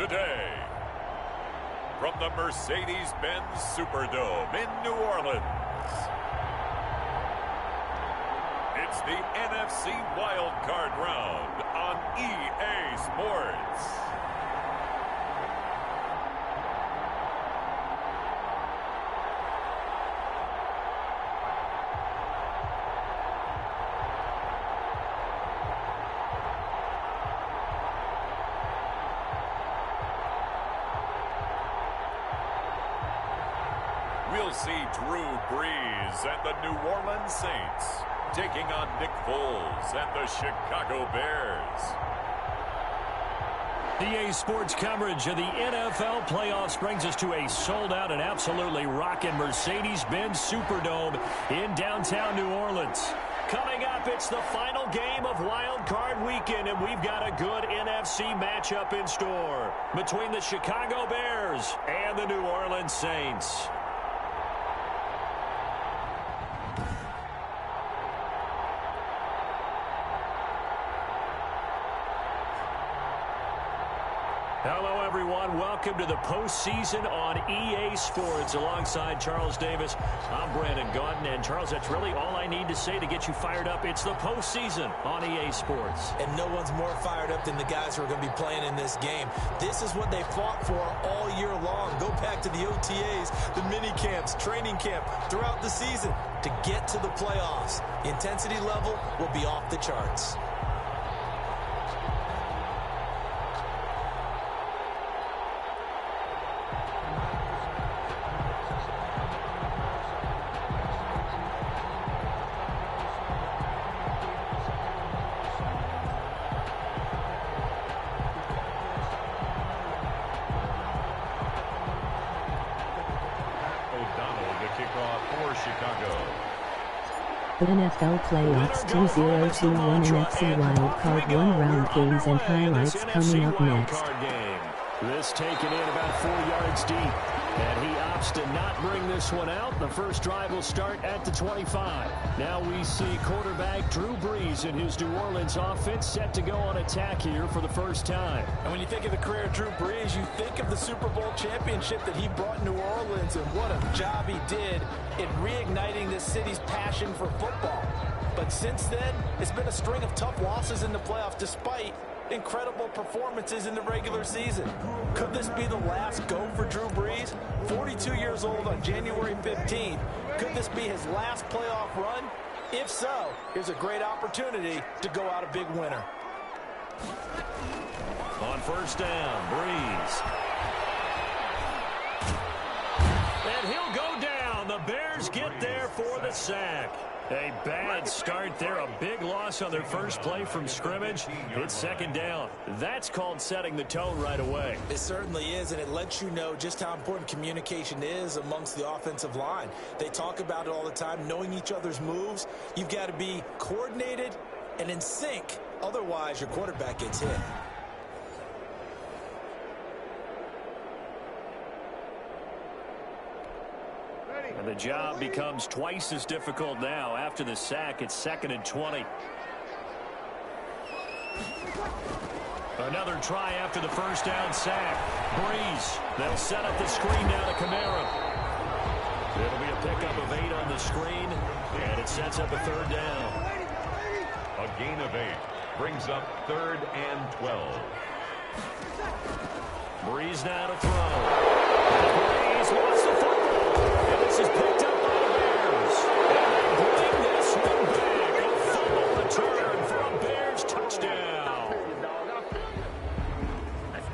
today. From the Mercedes-Benz Superdome in New Orleans, it's the NFC Wildcard round on EA Sports. We'll see Drew Brees and the New Orleans Saints taking on Nick Foles and the Chicago Bears. EA Sports coverage of the NFL playoffs brings us to a sold-out and absolutely rocking Mercedes-Benz Superdome in downtown New Orleans. Coming up, it's the final game of Wild Card Weekend, and we've got a good NFC matchup in store between the Chicago Bears and the New Orleans Saints. Hello, everyone. Welcome to the postseason on EA Sports. Alongside Charles Davis, I'm Brandon Gaudin. And, Charles, that's really all I need to say to get you fired up. It's the postseason on EA Sports. And no one's more fired up than the guys who are going to be playing in this game. This is what they fought for all year long. Go back to the OTAs, the mini camps, training camp, throughout the season to get to the playoffs. The intensity level will be off the charts. The NFL Playoffs 2021 Nfc Wildcard 1-round games and highlights coming up next. This taken in about 4 yards deep, and he opts to not bring this one out. The first drive will start at the 25. Now we see quarterback Drew Brees and his New Orleans offense set to go on attack here for the first time. And when you think of the career of Drew Brees, you think of the Super Bowl championship that he brought New Orleans, and what a job he did in reigniting this city's passion for football. But since then, it's been a string of tough losses in the playoffs despite incredible performances in the regular season. Could this be the last go for Drew Brees? 42 years old on January 15th. Could this be his last playoff run? If so, here's a great opportunity to go out a big winner. On first down, Brees. And he'll go down. The Bears get there for the sack. A bad start there, a big loss on their first play from scrimmage. It's second down. That's called setting the tone right away. It certainly is, and it lets you know just how important communication is amongst the offensive line. They talk about it all the time, knowing each other's moves. You've got to be coordinated and in sync. Otherwise, your quarterback gets hit. And the job becomes twice as difficult now. After the sack, it's 2nd and 20. Another try after the first down sack. Brees, they'll set up the screen down to Kamara. It'll be a pickup of 8 on the screen, and it sets up a third down. A gain of 8 brings up 3rd and 12. Brees now to throw. Brees wants the football. And this is picked up by the Bears. And they bring this one back. A fumble return for a Bears touchdown.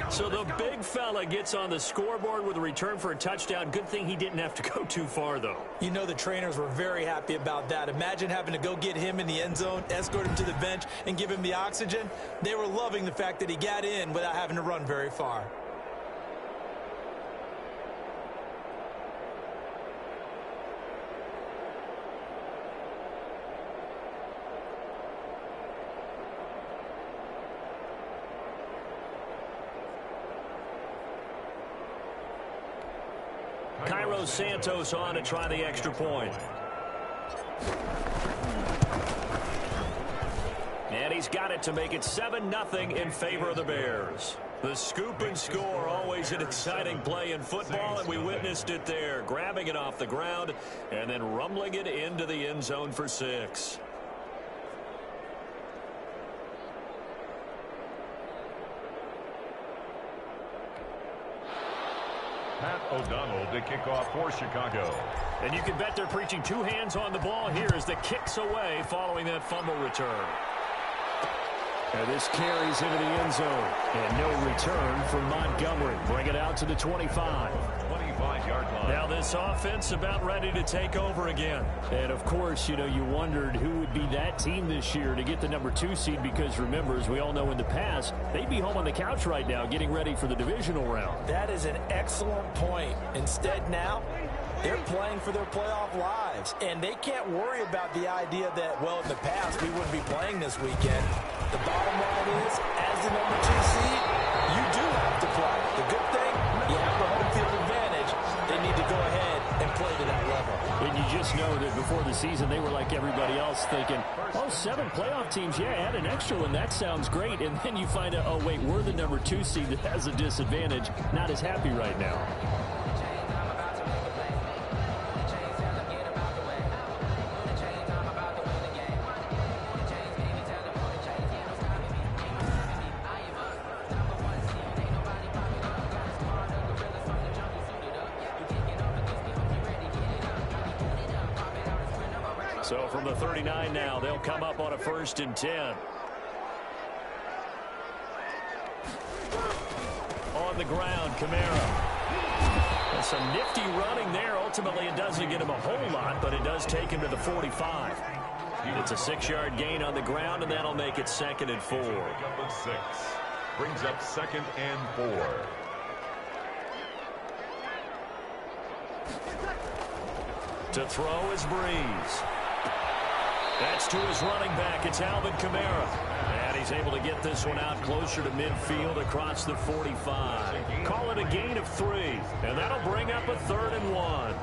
So the big fella gets on the scoreboard with a return for a touchdown. Good thing he didn't have to go too far, though. You know the trainers were very happy about that. Imagine having to go get him in the end zone, escort him to the bench, and give him the oxygen. They were loving the fact that he got in without having to run very far. Cairo Santos on to try the extra point. And he's got it to make it 7-0 in favor of the Bears. The scoop and score, always an exciting play in football, and we witnessed it there, grabbing it off the ground and then rumbling it into the end zone for 6. Pat O'Donnell to kick off for Chicago. And you can bet they're preaching 2 hands on the ball here as the kick's away following that fumble return. And this carries into the end zone. And no return from Montgomery. Bring it out to the 25. 25-yard line. Now this offense about ready to take over again. And of course, you know, you wondered who would be that team this year to get the number 2 seed because remember, as we all know in the past, they'd be home on the couch right now getting ready for the divisional round. That is an excellent point. Instead now, they're playing for their playoff lives. And they can't worry about the idea that, well, in the past, we wouldn't be playing this weekend. The bottom line is, as the number 2 seed, you do have to play. The good thing, you have the home field advantage. They need to go ahead and play to that level. And you just know that before the season, they were like everybody else thinking, oh, 7 playoff teams, yeah, add an extra one. That sounds great. And then you find out, oh, wait, we're the number 2 seed that has a disadvantage. Not as happy right now. So from the 39 now, they'll come up on a 1st and 10. On the ground, Kamara. And some nifty running there. Ultimately, it doesn't get him a whole lot, but it does take him to the 45. It's a 6-yard gain on the ground, and that'll make it 2nd and 4. Up with 6. Brings up 2nd and 4. To throw is Breeze. That's to his running back. It's Alvin Kamara. And he's able to get this one out closer to midfield across the 45. Call it a gain of 3. And that'll bring up a 3rd and 1.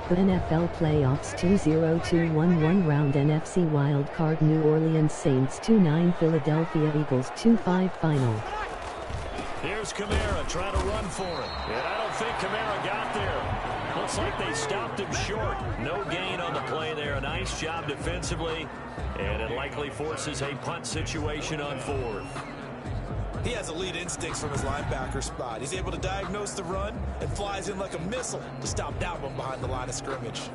The NFL Playoffs 2-0-2-1 round NFC Wildcard New Orleans Saints 2-9 Philadelphia Eagles 2-5 final. Here's Kamara trying to run for it. And I don't think Kamara got there. Looks like they stopped him short. No gain on the play there. A nice job defensively. And it likely forces a punt situation on 4th. He has elite instincts from his linebacker spot. He's able to diagnose the run and flies in like a missile to stop that one behind the line of scrimmage.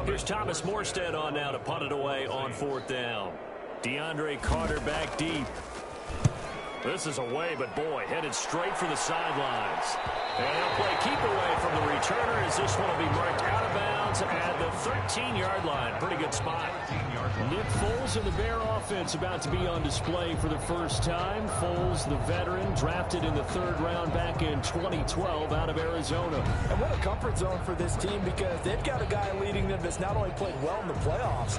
Here's Thomas Morstead on now to punt it away on 4th down. DeAndre Carter back deep. This is away, but boy, headed straight for the sidelines. And they'll play keep away from the returner as this one will be marked out of bounds at the 13-yard line. Pretty good spot. Nick Foles and the Bear offense about to be on display for the first time. Foles, the veteran, drafted in the 3rd round back in 2012 out of Arizona. And what a comfort zone for this team because they've got a guy leading them that's not only played well in the playoffs,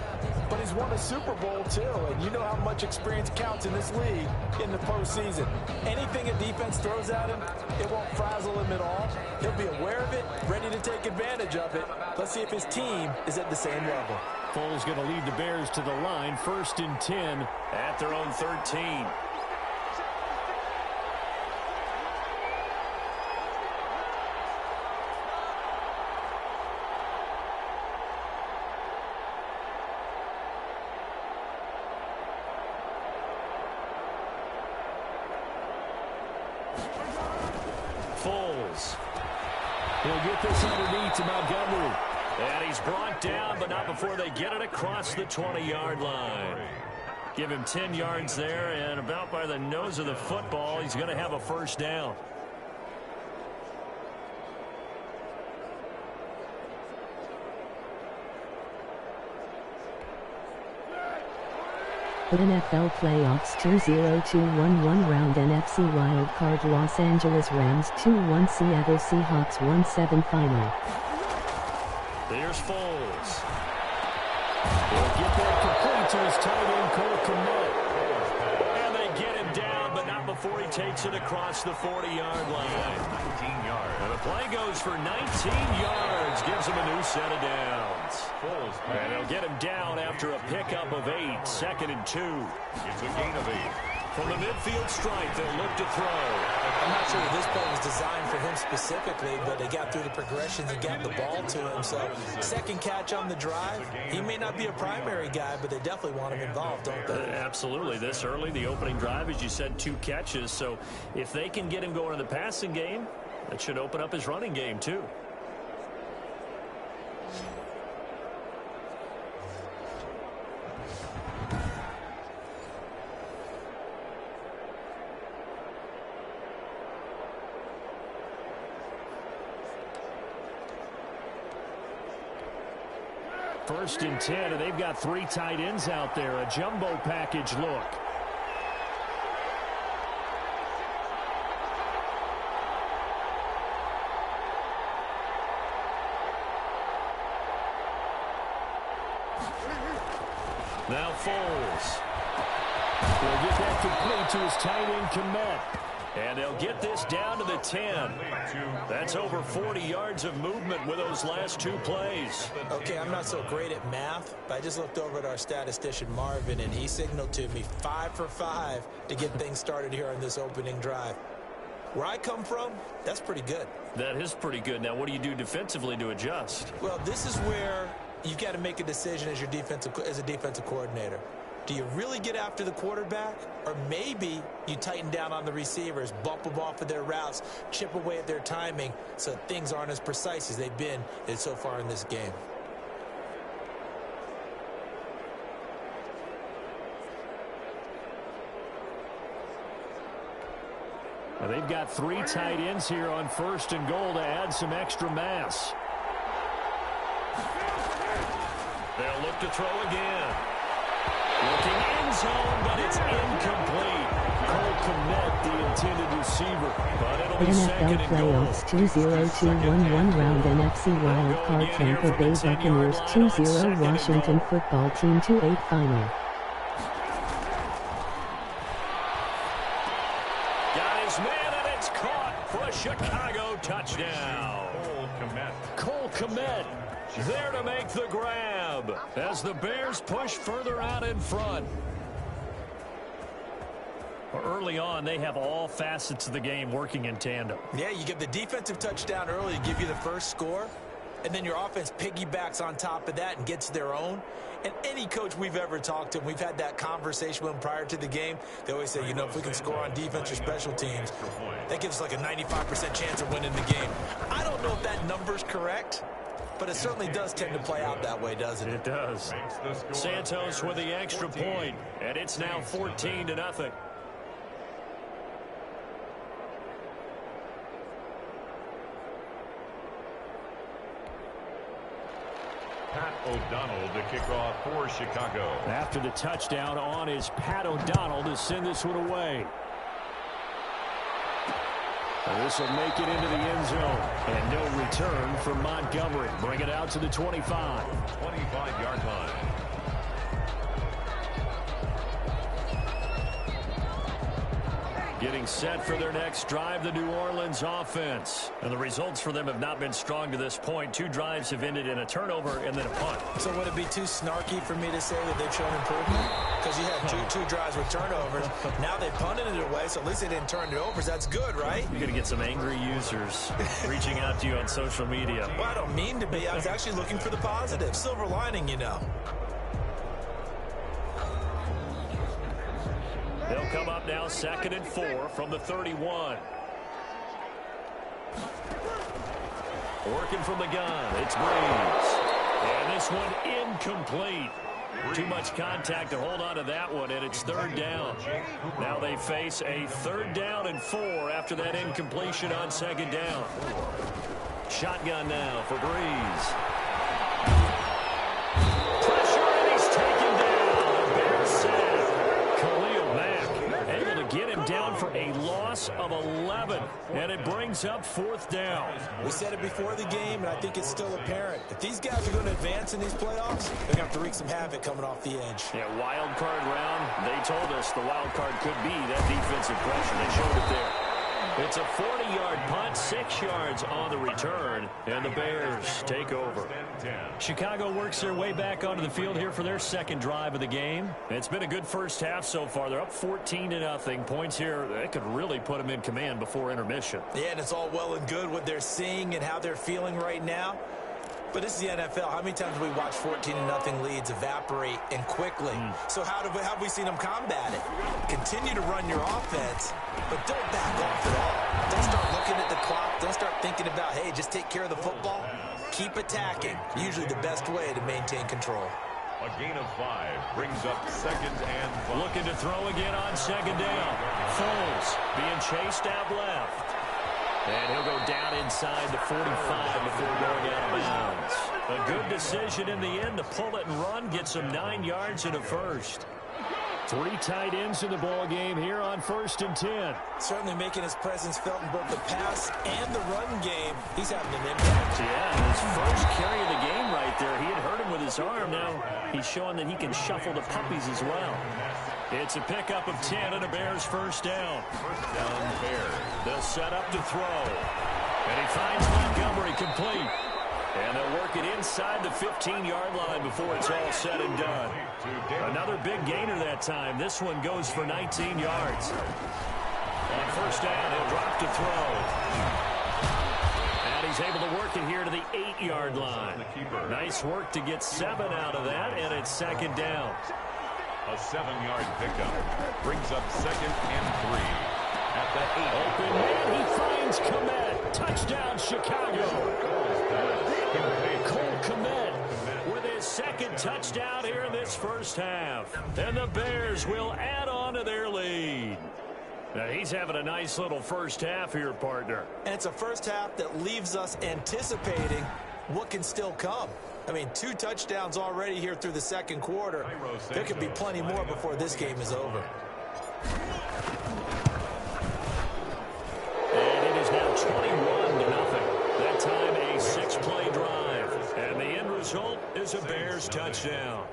but he's won a Super Bowl too. And you know how much experience counts in this league in the postseason. Anything a defense throws at him, it won't frazzle him at all. He'll be aware of it, ready to take advantage of it. Let's see if his team is at the same level. Foles going to lead the Bears to the line. 1st and 10 at their own 13. Foles. He'll get this underneath to Montgomery. And he's brought down, but not before they get it across the 20-yard line. Give him 10 yards there, and about by the nose of the football, he's going to have a 1st down. The NFL Playoffs 2-0-2-1 round NFC Wildcard Los Angeles Rams 2-1 Seattle Seahawks 1-7 final. There's Foles. He'll get that complete to his tight end, Cole Kmet. before he takes it across the 40-yard line. 19 yards. And the play goes for 19 yards. Gives him a new set of downs. And they'll get him down after a pickup of 8. 2nd and 2. It's a gain of 8. From the midfield stripe, they'll look to throw. I'm not sure if this play was designed for him specifically, but they got through the progressions and got the ball to him. So, second catch on the drive. He may not be a primary guy, but they definitely want him involved, don't they? Absolutely. This early, the opening drive, as you said, 2 catches. So, if they can get him going in the passing game, that should open up his running game, too. First and 10, and they've got 3 tight ends out there. A jumbo package look. Now Foles. Will get that complete to his tight end Komet. And they'll get this down to the 10. That's over 40 yards of movement with those last 2 plays. Okay, I'm not so great at math, but I just looked over at our statistician Marvin, and he signaled to me 5 for 5 to get things started here on this opening drive. Where I come from, that's pretty good. That is pretty good. Now, what do you do defensively to adjust? Well, this is where you got to make a decision as a defensive coordinator. Do you really get after the quarterback? Or maybe you tighten down on the receivers, bump them off of their routes, chip away at their timing so things aren't as precise as they've been so far in this game. Well, they've got 3 tight ends here on 1st and goal to add some extra mass. They'll look to throw again. Looking end zone, but it's incomplete. Cole Komet, the intended receiver. But it'll be second NFL and goal. Playoffs 20211 round NFC Wildcard Tampa Bay Buccaneers 2-0 Washington Football Team 2-8 final. Got his man, and it's caught for a Chicago touchdown. Cole Komet there to make the grab as the Bears push further out in front. Early on, they have all facets of the game working in tandem. Yeah, you get the defensive touchdown early to give you the first score, and then your offense piggybacks on top of that and gets their own. And any coach we've ever talked to, we've had that conversation with them prior to the game, they always say, you know, if we can score on defense or special teams, that gives us like a 95% chance of winning the game. I don't know if that number's correct, but it certainly does tend to play out that way, doesn't it? It does. Santos with the extra point, and it's now 14-0. Pat O'Donnell to kick off for Chicago. After the touchdown on is Pat O'Donnell to send this one away. This will make it into the end zone. And no return for Montgomery. Bring it out to the 25. 25-yard line. Getting set for their next drive, the New Orleans offense. And the results for them have not been strong to this point. 2 drives have ended in a turnover and then a punt. So would it be too snarky for me to say that they've shown improvement? Because you had two drives with turnovers. Now they punted it away, so at least they didn't turn it over. So that's good, right? You're going to get some angry users reaching out to you on social media. Well, I don't mean to be. I was actually looking for the positive. Silver lining, you know. They'll come up now 2nd and 4 from the 31. Working from the gun, it's Breeze. And this one incomplete. Too much contact to hold on to that one, and it's 3rd down. Now they face a 3rd down and 4 after that incompletion on 2nd down. Shotgun now for Breeze. Pressure, and he's taken down. The Bears sack. Khalil Mack able to get him down for for a loss of 11, and it brings up 4th down. We said it before the game, and I think it's still apparent. If these guys are going to advance in these playoffs, they're going to have to wreak some havoc coming off the edge. Yeah, wild card round. They told us the wild card could be that defensive pressure. They showed it there. It's a 40-yard punt, 6 yards on the return, and the Bears take over. Chicago works their way back onto the field here for their second drive of the game. It's been a good first half so far. They're up 14-0. Points here, that could really put them in command before intermission. Yeah, and it's all well and good what they're seeing and how they're feeling right now. But this is the NFL. How many times have we watched 14-0 leads evaporate and quickly? So how have we seen them combat it? Continue to run your offense, but don't back off at all. Don't start looking at the clock. Don't start thinking about, hey, just take care of the football. Keep attacking. Usually the best way to maintain control. A gain of 5 brings up 2nd and 5. Looking to throw again on 2nd down. Foles being chased out left. And he'll go down inside the 45 before going out of bounds. A good decision in the end to pull it and run, get some 9 yards and a first. 3 tight ends in the ball game here on 1st and 10. Certainly making his presence felt in both the pass and the run game. He's having an impact. Yeah, his first carry of the game right there. He had hurt him with his arm. Now he's showing that he can shuffle the puppies as well. It's a pickup of 10 and a Bears first down. First down, Bears. They'll set up to throw. And he finds Montgomery complete. And they'll work it inside the 15-yard line before it's all said and done. Another big gainer that time. This one goes for 19 yards. On first down, he'll drop to throw. And he's able to work it here to the 8-yard line. Nice work to get 7 out of that, and it's 2nd down. A 7-yard pickup brings up 2nd and 3. At the 8. Open man, he finds Kmet. Touchdown, Chicago. Cole Kmet with his 2nd touchdown here in this first half. And the Bears will add on to their lead. Now, he's having a nice little first half here, partner. And it's a first half that leaves us anticipating what can still come. I mean, 2 touchdowns already here through the 2nd quarter. There could be plenty more before this game is over. And it is now 21-0. That time a 6-play drive. And the end result is a Bears touchdown.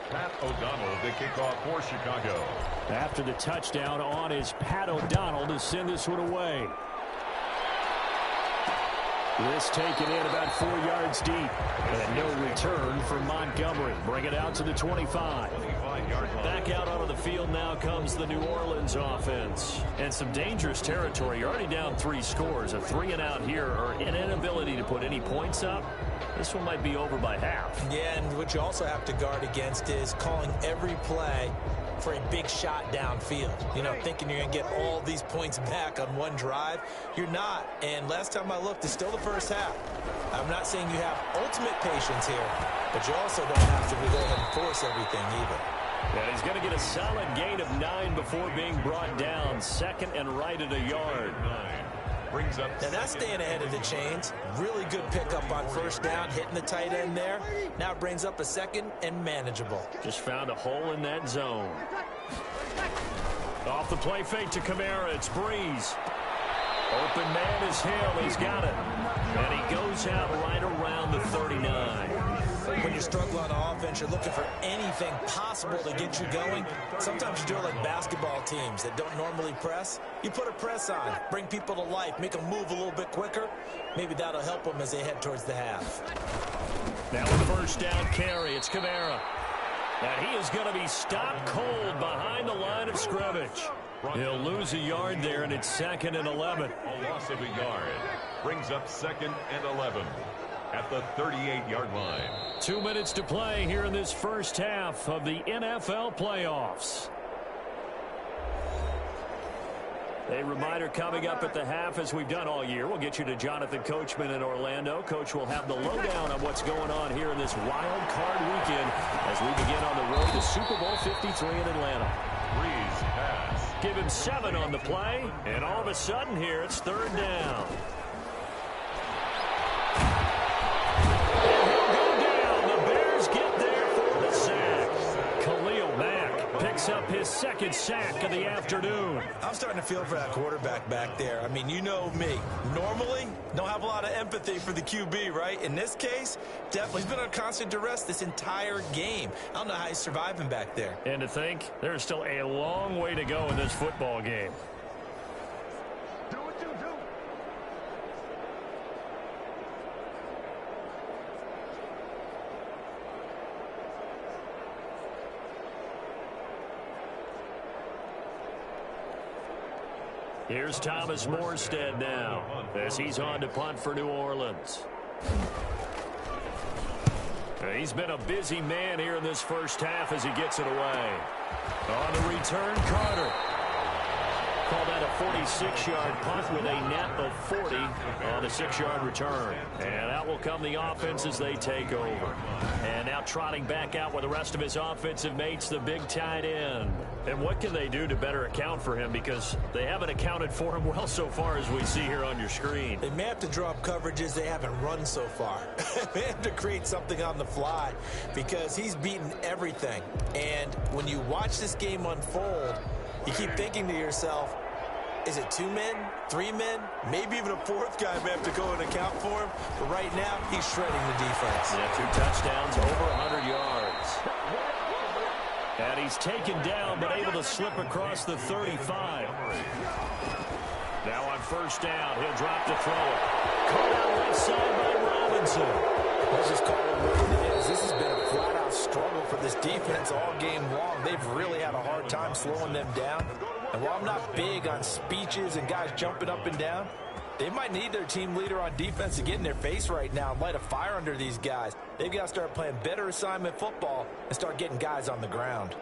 Pat O'Donnell, the kickoff for Chicago. After the touchdown on is Pat O'Donnell to send this one away. This taken in about 4 yards deep. And no return for Montgomery. Bring it out to the 25. Back out onto the field now comes the New Orleans offense. And some dangerous territory. You're already down 3 scores. A 3-and-out here or an inability to put any points up. This one might be over by half. Yeah, and what you also have to guard against is calling every play for a big shot downfield. You know, thinking you're going to get all these points back on one drive. You're not. And last time I looked, it's still the first half. I'm not saying you have ultimate patience here, but you also don't have to go ahead and force everything either. And he's going to get a solid gain of 9 before being brought down. 2nd and right at a yard. Brings up. Now that's staying ahead of the chains. Really good pickup on first down, hitting the tight end there. Now it brings up a 2nd and manageable. Just found a hole in that zone. Off the play fake to Kamara. It's Breeze. Open man is Hill. He's got it. And he goes out right around the 39. When you struggle on offense, you're looking for anything possible to get you going. Sometimes you do it like basketball teams that don't normally press. You put a press on, bring people to life, make them move a little bit quicker. Maybe that'll help them as they head towards the half. Now a first down carry. It's Kamara. And he is going to be stopped cold behind the line of scrimmage. He'll lose a yard there, and it's 2nd and 11. A loss of a yard brings up 2nd and 11 at the 38-yard line. 2 minutes to play here in this first half of the NFL playoffs. A reminder coming up at the half, as we've done all year. We'll get you to Jonathan Coachman in Orlando. Coach will have the lowdown on what's going on here in this wild card weekend as we begin on the road to Super Bowl 53 in Atlanta. Breeze pass. Give him 7 on the play, and all of a sudden here it's 3rd down. second sack of the afternoon. I'm starting to feel for that quarterback back there. I mean, you know me. Normally, don't have a lot of empathy for the QB, right? In this case, definitely he's been on constant duress this entire game. I don't know how he's surviving back there. And to think, there's still a long way to go in this football game. Do what you do. Here's Thomas Morstead now as he's on to punt for New Orleans. He's been a busy man here in this first half as he gets it away. On the return, Carter. Call that a 46-yard punt with a net of 40 on the 6-yard return. And out will come the offense as they take over. And now trotting back out with the rest of his offensive mates, the big tight end. And what can they do to better account for him? Because they haven't accounted for him well so far as we see here on your screen. They may have to draw up coverages they haven't run so far. They have to create something on the fly because he's beaten everything. And when you watch this game unfold, you keep thinking to yourself, is it 2 men, 3 men, maybe even a 4th guy may have to go and account for him. But right now, he's shredding the defense. Yeah, 2 touchdowns, over 100 yards. And he's taken down, but able to slip across the 35. Now on first down, he'll drop to throw it. Caught out left side by Robinson. Let's just call it what it is. This has been a flat-out struggle for this defense all game long. They've really had a hard time slowing them down. And while I'm not big on speeches and guys jumping up and down, they might need their team leader on defense to get in their face right now and light a fire under these guys. They've got to start playing better assignment football and start getting guys on the ground.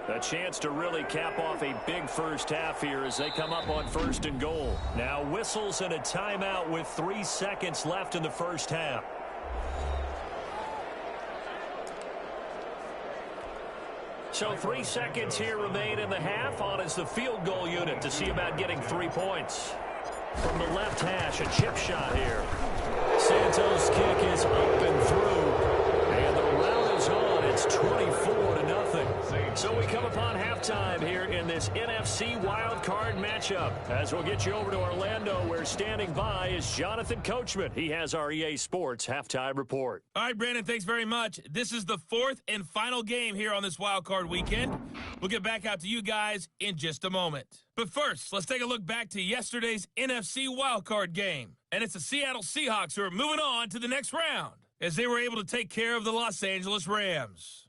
A chance to really cap off a big first half here as they come up on 1st and goal. Now whistles and a timeout with 3 seconds left in the first half. So 3 seconds here remain in the half. On is the field goal unit to see about getting 3 points. From the left hash, a chip shot here. Santos' kick is up and through. And the rout is on. It's 24-0. So we come upon halftime here in this NFC Wildcard matchup. As we'll get you over to Orlando, where standing by is Jonathan Coachman. He has our EA Sports halftime report. All right, Brandon, thanks very much. This is the 4th and final game here on this Wildcard weekend. We'll get back out to you guys in just a moment. But first, let's take a look back to yesterday's NFC Wildcard game. And it's the Seattle Seahawks who are moving on to the next round as they were able to take care of the Los Angeles Rams.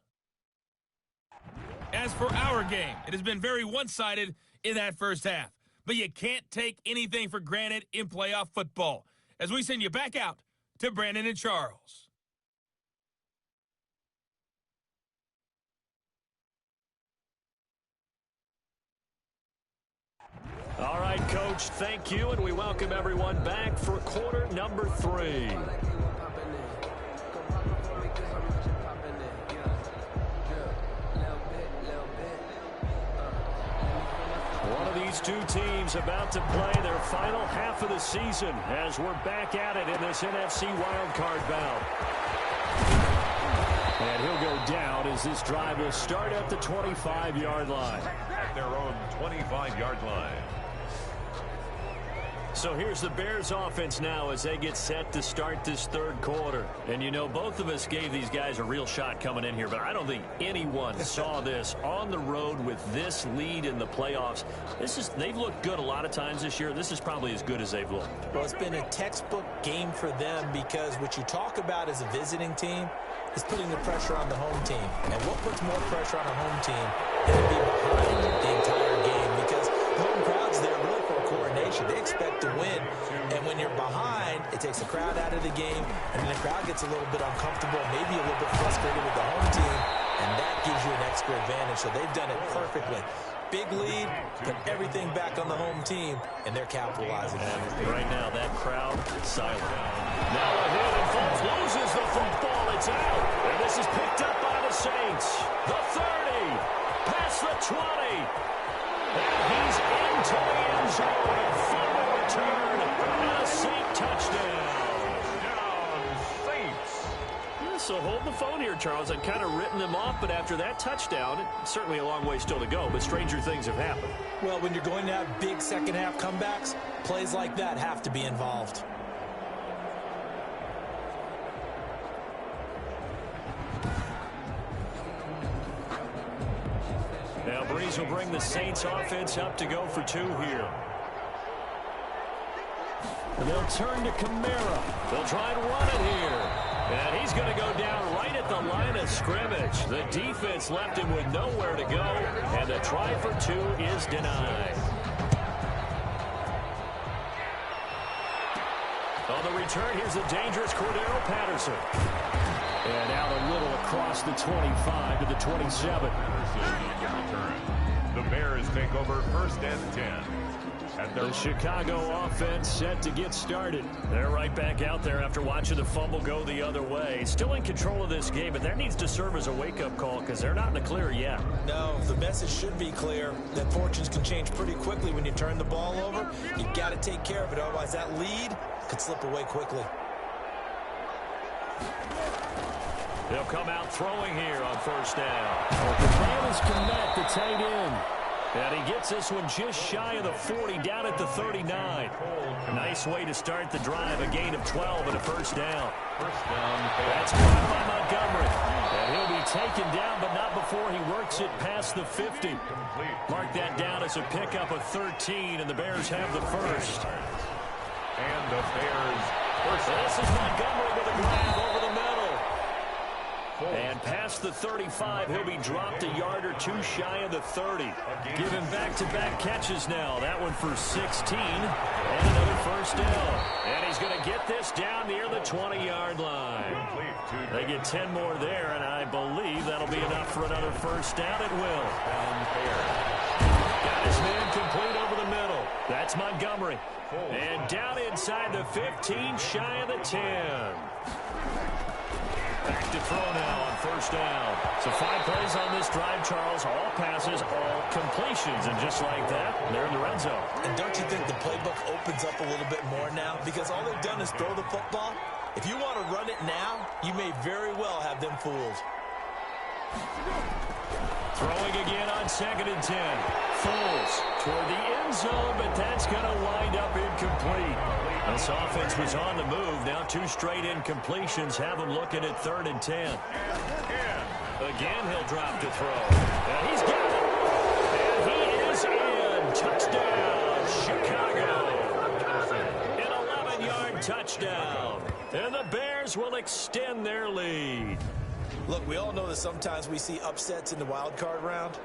As for our game, it has been very one-sided in that first half. But you can't take anything for granted in playoff football. As we send you back out to Brandon and Charles. All right, Coach, thank you, and we welcome everyone back for quarter number 3. One of these two teams about to play their final half of the season as we're back at it in this NFC Wildcard bout. And he'll go down as this drive will start at the 25-yard line. At their own 25-yard line. So here's the Bears offense now as they get set to start this 3rd quarter. And you know, both of us gave these guys a real shot coming in here, but I don't think anyone saw this on the road with this lead in the playoffs. They've looked good a lot of times this year. This is probably as good as they've looked. Well, it's been a textbook game for them because what you talk about as a visiting team is putting the pressure on the home team. And what puts more pressure on a home team than to be behind the entire game? Because the home crowd's there really for a coronation. They expect to win. And when you're behind, it takes the crowd out of the game. And then the crowd gets a little bit uncomfortable, maybe a little bit frustrated with the home team. And that gives you an extra advantage. So they've done it perfectly. Big lead, put everything back on the home team, and they're capitalizing on it. Right now, that crowd is silent. Now a hit and Foles loses the football. It's out. And this is picked up by the Saints. The 30, past the 20. And he's into the end zone. A fumble return and a Saint touchdown. So hold the phone here, Charles. I'd kind of written them off, but after that touchdown, certainly a long way still to go, but stranger things have happened. Well, when you're going to have big second-half comebacks, plays like that have to be involved. Now Breeze will bring the Saints offense up to go for 2 here. And they'll turn to Kamara. They'll try and run it here. And he's going to go down right at the line of scrimmage. The defense left him with nowhere to go. And the try for 2 is denied. On the return, here's the dangerous Cordero Patterson. And out a little across the 25 to the 27. The Bears take over 1st and 10. The Chicago offense set to get started. They're right back out there after watching the fumble go the other way. Still in control of this game, but that needs to serve as a wake-up call because they're not in the clear yet. No, the message should be clear that fortunes can change pretty quickly when you turn the ball over. You've got to take care of it, otherwise that lead could slip away quickly. They'll come out throwing here on 1st down. The plan is connect, the tight end. And he gets this one just shy of the 40, down at the 39. Nice way to start the drive, a gain of 12 and a 1st down. That's caught by Montgomery. And he'll be taken down, but not before he works it past the 50. Mark that down as a pickup of 13, and the Bears have the 1st. And the Bears first. This is Montgomery with a grab over the middle. And past the 35, he'll be dropped a yard or 2 shy of the 30. Giving back-to-back catches now. That one for 16. And another 1st down. And he's going to get this down near the 20-yard line. They get 10 more there, and I believe that'll be enough for another 1st down. It will. Got his man complete over the middle. That's Montgomery. And down inside the 15, shy of the 10. Back to throw now on 1st down. So 5 plays on this drive, Charles. All passes, all completions. And just like that, they're in the red zone. And don't you think the playbook opens up a little bit more now? Because all they've done is throw the football. If you want to run it now, you may very well have them fooled. Throwing again on 2nd and 10. Foles toward the end zone, but that's going to wind up incomplete. This offense was on the move. Now 2 straight incompletions have them looking at 3rd and 10. Again, he'll drop to throw. And he's got it. And he is in. Touchdown, Chicago. An 11-yard touchdown. And the Bears will extend their lead. Look, we all know that sometimes we see upsets in the wild card round.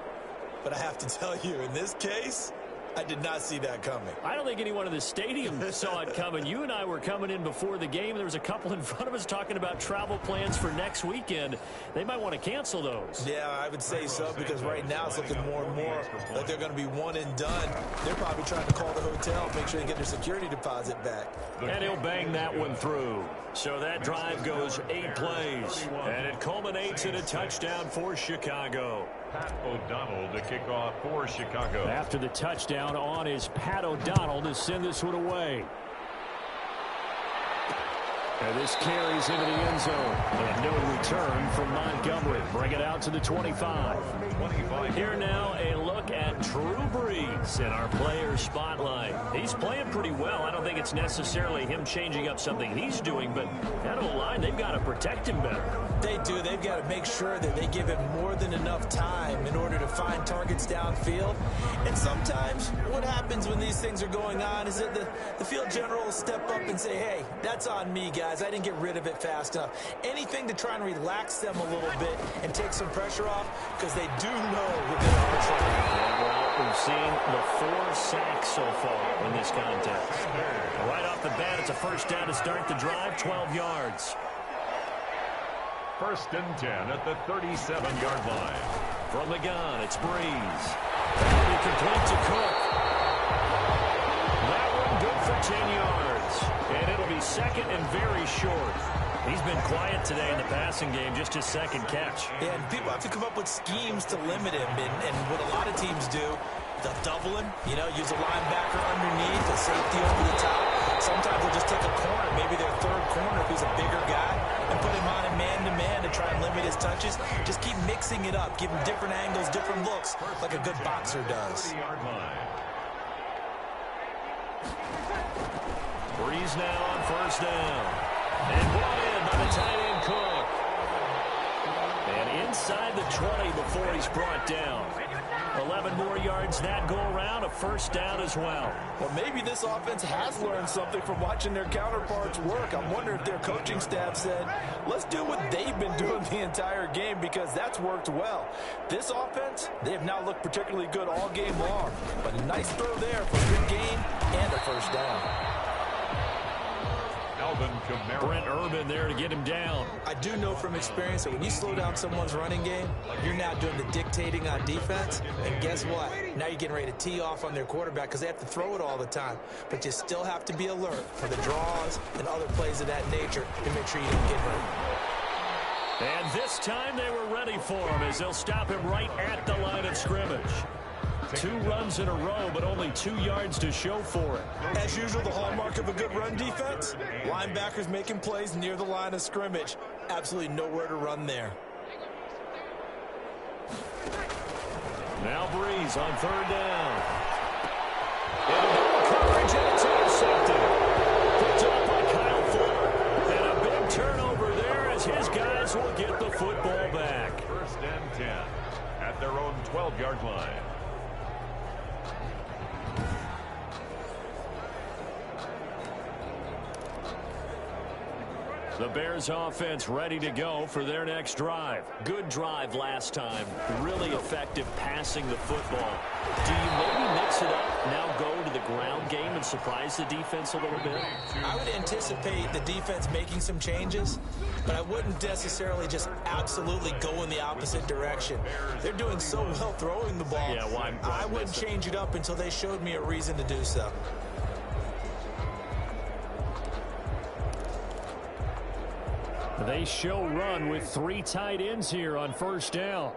But I have to tell you, in this case, I did not see that coming. I don't think anyone in the stadium saw it coming. You and I were coming in before the game. There was a couple in front of us talking about travel plans for next weekend. They might want to cancel those. Yeah, I would say so, because right now it's looking more and more like they're going to be one and done. They're probably trying to call the hotel, make sure they get their security deposit back. And he'll bang that one through. So that drive goes 8 plays. And it culminates in a touchdown for Chicago. Pat O'Donnell to kick off for Chicago. After the touchdown on is Pat O'Donnell to send this one away. And this carries into the end zone. And no return from Montgomery. Bring it out to the 25. Here now, a look at Drew Brees in our player spotlight. He's playing pretty well. I don't think it's necessarily him changing up something he's doing, but that O-line, they've got to protect him better. They do. They've got to make sure that they give him more than enough time in order to find targets downfield. And sometimes what happens when these things are going on is that the field general will step up and say, hey, that's on me, guys. I didn't get rid of it fast enough. Anything to try and relax them a little bit and take some pressure off, because they do know we're going to push them. Well, we've seen the 4 sacks so far in this contest. Right off the bat, it's a 1st down to start the drive, 12 yards. 1st and 10 at the 37-yard line. From the gun, it's Breeze. That'll be complete to Cook. That one good for 10 yards. And it'll be 2nd and very short. He's been quiet today in the passing game, just his 2nd catch. Yeah, and people have to come up with schemes to limit him. And what a lot of teams do, they'll double him, use a linebacker underneath, a safety over the top. Sometimes they'll just take a corner, maybe their 3rd corner if he's a bigger guy, and put him on a man-to-man to try and limit his touches. Just keep mixing it up. Give him different angles, different looks, like a good boxer does. Breeze now on first down. And brought in by the tight end Cook. And inside the 20 before he's brought down. 11 more yards that go around, a first down as well. Well, maybe this offense has learned something from watching their counterparts work. I'm wondering if their coaching staff said, let's do what they've been doing the entire game, because that's worked well. This offense, they have not looked particularly good all game long, but a nice throw there for a good gain and a first down. Brent Urban there to get him down. I do know from experience that when you slow down someone's running game, you're now doing the dictating on defense. And guess what? Now you're getting ready to tee off on their quarterback because they have to throw it all the time. But you still have to be alert for the draws and other plays of that nature to make sure you don't get hurt. And this time they were ready for him as they'll stop him right at the line of scrimmage. 2 runs in a row, but only 2 yards to show for it. As usual, the hallmark of a good run defense, linebackers making plays near the line of scrimmage. Absolutely nowhere to run there. Now Breeze on third down. And coverage, and it's intercepted. Picked up by Kyle Fuller. And a big turnover there as his guys will get the football back. First and 10 at their own 12-yard line. The Bears offense ready to go for their next drive. Good drive last time. Really effective passing the football. Do you maybe mix it up, now go to the ground game and surprise the defense a little bit? I would anticipate the defense making some changes, but I wouldn't necessarily just absolutely go in the opposite direction. They're doing so well throwing the ball. Yeah, why I wouldn't change it up until they showed me a reason to do so. They show run with 3 tight ends here on first down.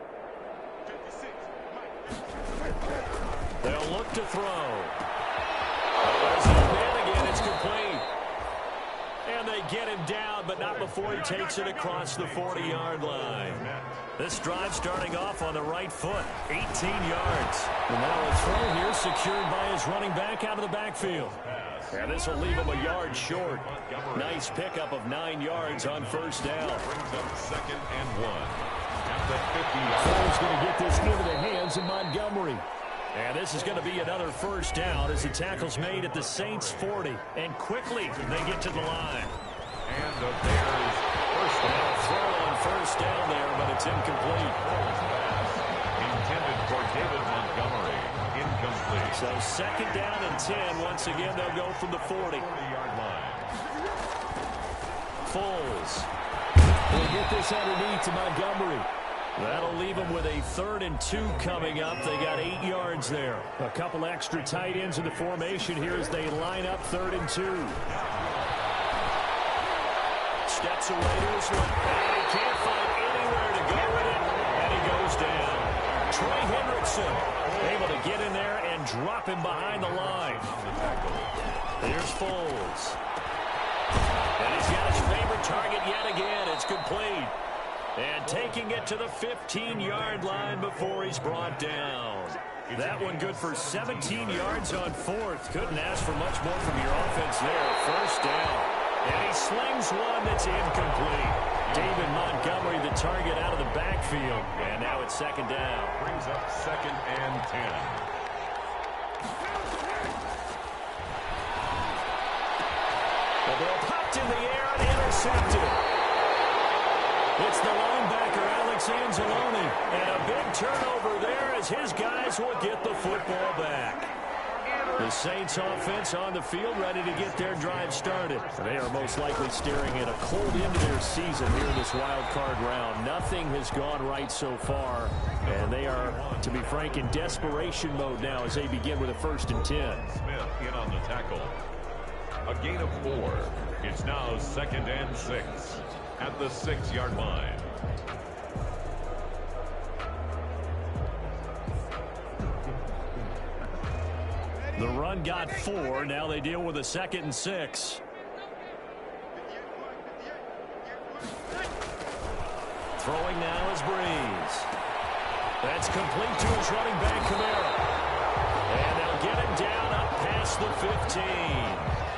They'll look to throw. There's a man again. It's complete. And they get him down, but not before he takes it across the 40-yard line. This drive starting off on the right foot. 18 yards. And now a throw here secured by his running back out of the backfield. And this will leave him a yard short. Nice pickup of 9 yards on first down. Brings up second and 1 at the 50-yard line. Fuller's going to get this into the hands of Montgomery. And this is going to be another first down as the tackle's made at the Saints 40. And quickly they get to the line. And the Bears first down. Throw on first down there, but it's incomplete. Intended for David Montgomery. Incomplete. So second down and 10. Once again, they'll go from the 40. 40-yard line. Foles. They'll get this underneath to Montgomery. That'll leave them with a 3rd and 2 coming up. They got 8 yards there. A couple extra tight ends in the formation here as they line up 3rd and 2. Steps away to his left. And he can't find anywhere to go with it. And he goes down. Trey Hendrickson able to get in there and drop him behind the line. Here's Foles. And he's got his favorite target yet again. It's complete. And taking it to the 15-yard line before he's brought down. That one good for 17 yards on 4th. Couldn't ask for much more from your offense there. First down. And he slings one that's incomplete. David Montgomery, the target out of the backfield. And now it's second down. Brings up second and 10. The ball popped in the air and intercepted. It's the linebacker, Alex Anzalone. And a big turnover there as his guys will get the football back. The Saints offense on the field ready to get their drive started. They are most likely staring at a cold end to their season here in this wild card round. Nothing has gone right so far. And they are, to be frank, in desperation mode now as they begin with a 1st and 10. Smith in on the tackle. A gain of 4. It's now 2nd and 6 at the 6-yard line. The run got 4. Now they deal with a 2nd and 6. Throwing now is Breeze. That's complete to his running back, Kamara. And they'll get him down up past the 15.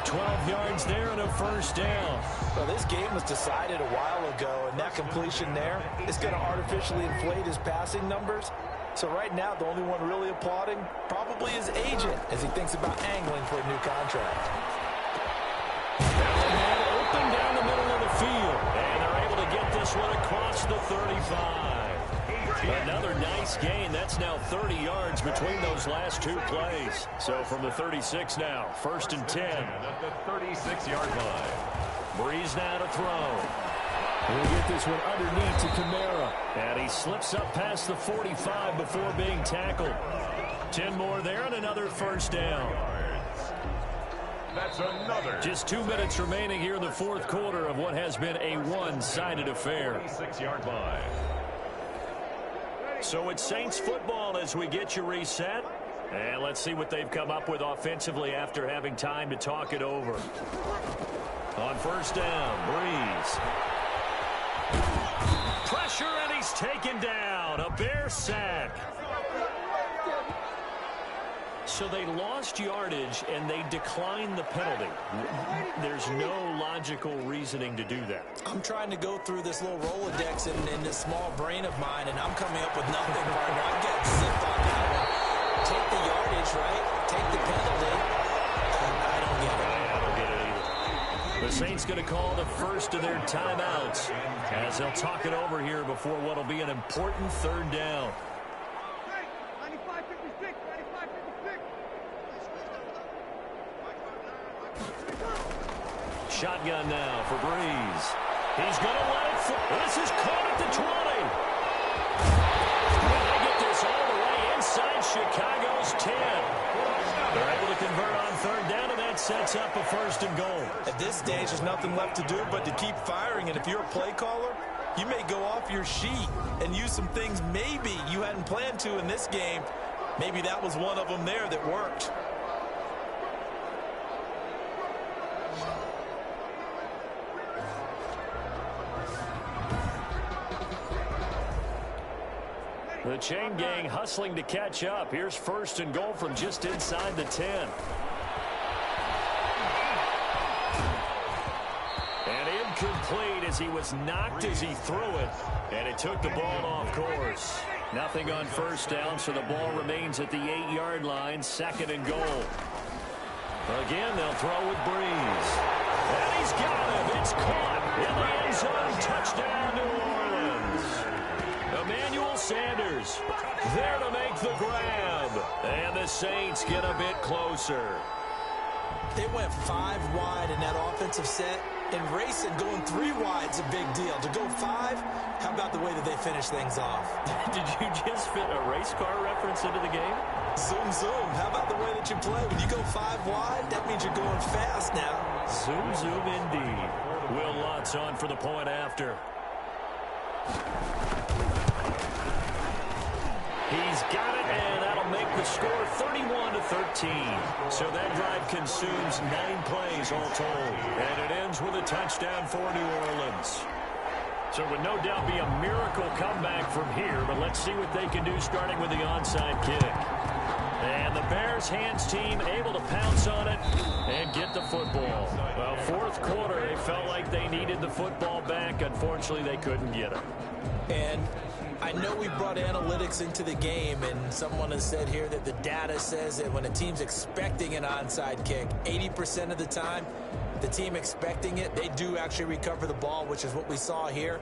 12 yards there and a first down. Well, this game was decided a while ago, and that completion there is going to artificially inflate his passing numbers. So right now, the only one really applauding probably his agent as he thinks about angling for a new contract. Open down the middle of the field, and they're able to get this one across the 35. Another nice gain. That's now 30 yards between those last two plays. So from the 36 now, 1st and 10. At the 36-yard line. Breeze now to throw. We'll get this one underneath to Kamara. And he slips up past the 45 before being tackled. 10 more there and another first down. That's another. Just 2 minutes remaining here in the fourth quarter of what has been a one-sided affair. 36-yard line. So it's Saints football as we get you reset. And let's see what they've come up with offensively after having time to talk it over. On first down, Breeze. Pressure, and he's taken down. A Bear sack. So they lost yardage, and they declined the penalty. There's no logical reasoning to do that. I'm trying to go through this little Rolodex in this small brain of mine, and I'm coming up with nothing, partner. I'm getting zipped on that one. Take the yardage, right? Take the penalty. I don't get it. I don't get it either. The Saints going to call the first of their timeouts as they'll talk it over here before what will be an important third down. Shotgun now for Breeze. He's going to let it fall. This is caught at the 20. They get this all the way inside Chicago's 10. They're able to convert on third down, and that sets up a 1st and goal. At this stage, there's nothing left to do but to keep firing. And if you're a play caller, you may go off your sheet and use some things maybe you hadn't planned to in this game. Maybe that was one of them there that worked. The chain gang hustling to catch up. Here's 1st and goal from just inside the 10. And incomplete as he was knocked as he threw it. And it took the ball off course. Nothing on first down, so the ball remains at the 8-yard line. 2nd and goal. Again, they'll throw with Breeze. And he's got him. It's caught in the end zone. Touchdown, New Orleans. Emmanuel Sanders there to make the grab. And the Saints get a bit closer. They went 5 wide in that offensive set. And racing, going 3 wide is a big deal. To go 5, how about the way that they finish things off? Did you just fit a race car reference into the game? Zoom, zoom. How about the way that you play? When you go 5 wide, that means you're going fast now. Zoom, zoom indeed. Will Lutz on for the point after. He's got it, and that'll make the score 31-13. So that drive consumes 9 plays all told. And it ends with a touchdown for New Orleans. So it would no doubt be a miracle comeback from here, but let's see what they can do starting with the onside kick. And the Bears hands team able to pounce on it and get the football. Well, fourth quarter, they felt like they needed the football back. Unfortunately, they couldn't get it. And I know we brought analytics into the game, and someone has said here that the data says that when a team's expecting an onside kick, 80% of the time, the team expecting it, they do actually recover the ball, which is what we saw here.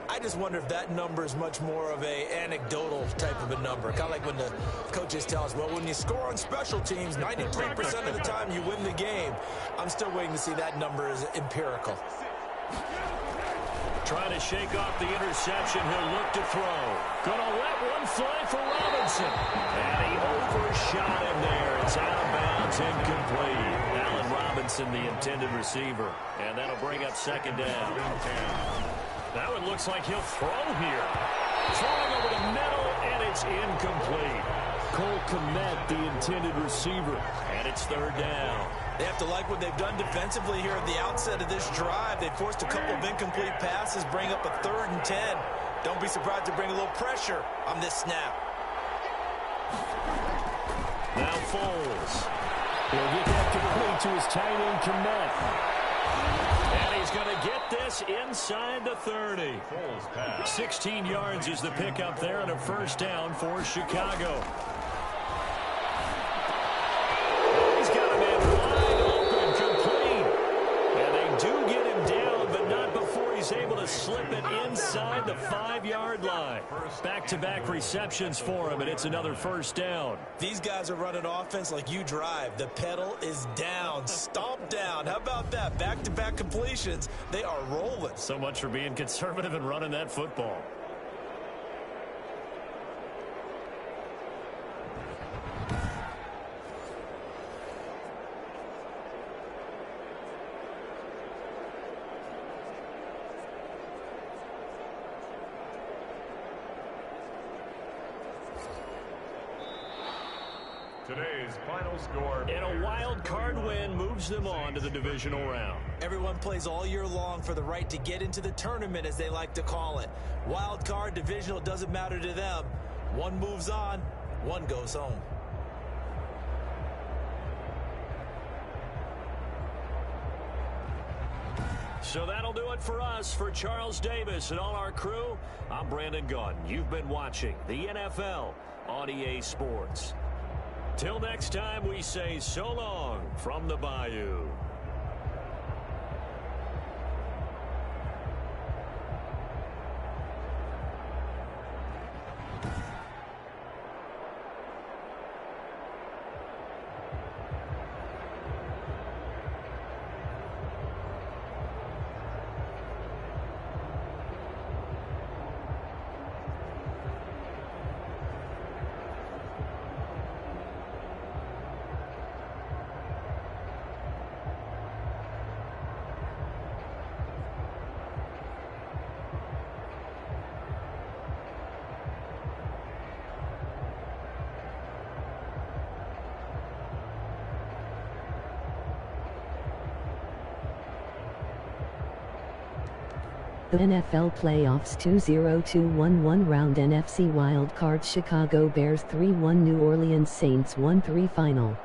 I just wonder if that number is much more of a anecdotal type of a number. Kind of like when the coaches tell us, well, when you score on special teams, 93% of the time you win the game. I'm still waiting to see that number as empirical. Trying to shake off the interception. He'll look to throw. Gonna let one fly for Robinson. And he overshot him there. It's out of bounds, incomplete. Allen Robinson, the intended receiver. And that'll bring up 2nd down. That one looks like he'll throw here. Throwing over the middle, and it's incomplete. Cole Kmet, the intended receiver. And it's 3rd down. They have to like what they've done defensively here at the outset of this drive. They forced a couple of incomplete passes, bring up a 3rd and 10. Don't be surprised to bring a little pressure on this snap. Now Foles. He'll get that complete to his tight end, Komet. And he's going to get this inside the 30. 16 yards is the pickup there and a first down for Chicago. He's got a man wide open, complete. And they do get him down, but not before he's able to slip it inside the 5-yard line. Back-to-back receptions for him, and it's another first down. These guys are running offense like you drive. The pedal is down, stomp down. How about that? Back-to-back completions. They are rolling. So much for being conservative and running that football. Today's final score. And a wild card win moves them on to the divisional round. Everyone plays all year long for the right to get into the tournament, as they like to call it. Wild card, divisional, doesn't matter to them. One moves on, one goes home. So that'll do it for us. For Charles Davis and all our crew, I'm Brandon Gaudin. You've been watching the NFL on EA Sports. Till next time, we say so long from the Bayou. The NFL Playoffs 2-0-2-1-1 round NFC Wildcard Chicago Bears 3-1 New Orleans Saints 1-3 final.